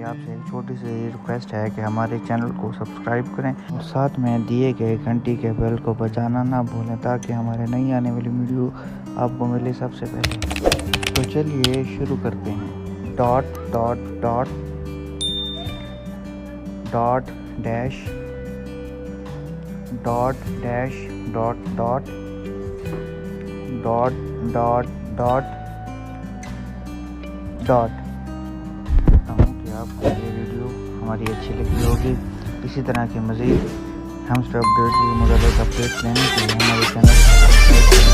आपसे एक छोटी सी रिक्वेस्ट है कि हमारे चैनल को सब्सक्राइब करें और साथ में दिए गए घंटी के बेल को बजाना ना भूलें ताकि हमारे नई आने वाली वीडियो आपको मिले सबसे पहले। तो चलिए शुरू करते हैं। Dot dot dot dot dash dot dash dot dot dot dot dot dot. कि आपको ये वीडियो हमारी अच्छी लगी होगी। इसी तरह के मज़ीद हैमस्टर अपडेट मुतल्लिक़ अपडेट्स लेने के लिए हमारे चैनल को सब्सक्राइब करें।